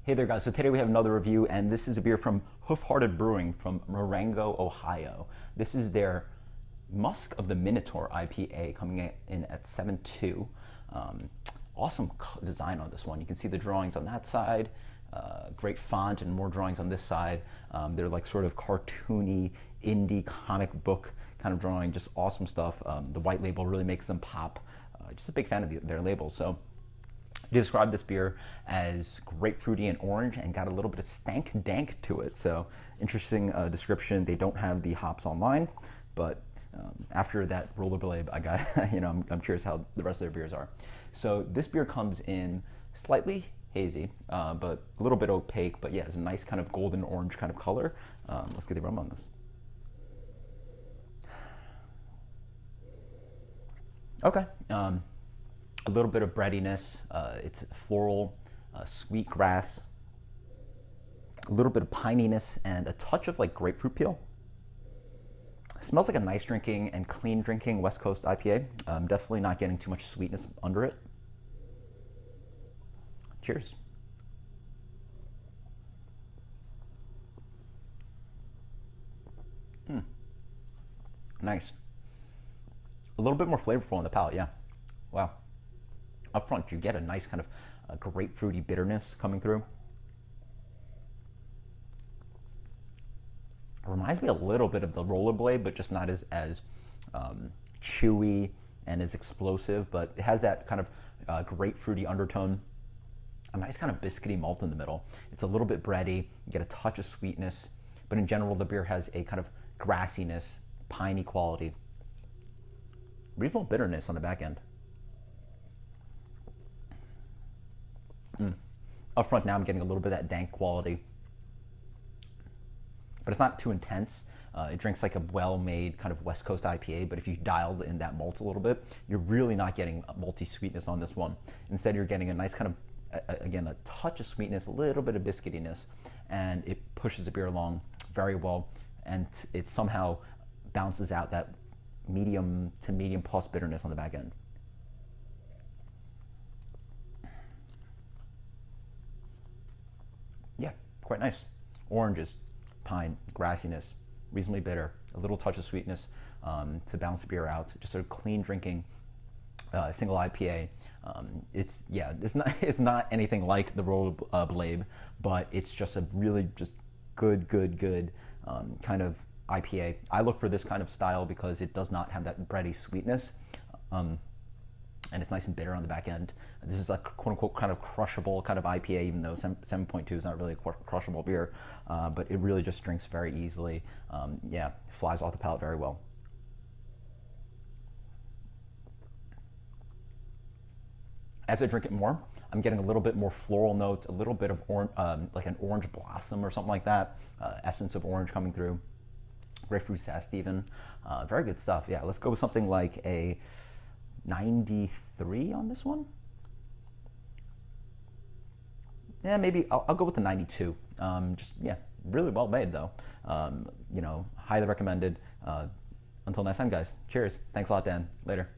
Hey there guys, so today we have another review and this is a beer from Hoof Brewing from Marengo, Ohio. This is their Musk of the Minotaur IPA coming in at 7.2. Awesome design on this one. You can see the drawings on that side, great font and more drawings on this side. They're like sort of cartoony, indie comic book kind of drawing, just awesome stuff. The white label really makes them pop. Just a big fan of their labels. So they described this beer as grapefruity and orange and got a little bit of stank dank to it. So interesting description. They don't have the hops online, but after that rollerblade, I got, I'm curious how the rest of their beers are. So this beer comes in slightly hazy, but a little bit opaque, but yeah, it's a nice kind of golden orange kind of color. Let's get the aroma on this. Okay. A little bit of breadiness. It's floral, sweet grass, a little bit of pininess, and a touch of like grapefruit peel. It smells like a nice drinking and clean drinking West Coast IPA. Definitely not getting too much sweetness under it. Cheers. Nice. A little bit more flavorful on the palate, yeah. Wow. Up front, you get a nice kind of grapefruity bitterness coming through. It reminds me a little bit of the rollerblade, but just not as chewy and as explosive, but it has that kind of grapefruity undertone. A nice kind of biscuity malt in the middle. It's a little bit bready, you get a touch of sweetness, but in general, the beer has a kind of grassiness, piney quality. Reasonable bitterness on the back end. Up front now I'm getting a little bit of that dank quality, but it's not too intense. It drinks like a well-made kind of West Coast IPA, but if you dialed in that malt a little bit, you're really not getting malty sweetness on this one. Instead, you're getting a nice kind of, again, a touch of sweetness, a little bit of biscuitiness, and it pushes the beer along very well, and it somehow balances out that medium to medium plus bitterness on the back end. Yeah, quite nice. Oranges, pine, grassiness, reasonably bitter, a little touch of sweetness to balance the beer out. Just a clean drinking single IPA. It's not anything like the rollerblade, but it's just a really just good kind of IPA. I look for this kind of style because it does not have that bready sweetness. And it's nice and bitter on the back end. This is a quote-unquote kind of crushable kind of IPA, even though 7.2 is not really a crushable beer, but it really just drinks very easily. Yeah, flies off the palate very well. As I drink it more, I'm getting a little bit more floral notes, a little bit of like an orange blossom or something like that, essence of orange coming through, grapefruit zest even. Very good stuff. Yeah, let's go with something like a 93 on this one. Yeah, maybe I'll go with the 92. Just, yeah, really well made though. Highly recommended. Until next time, guys. Cheers. Thanks a lot, Dan. Later.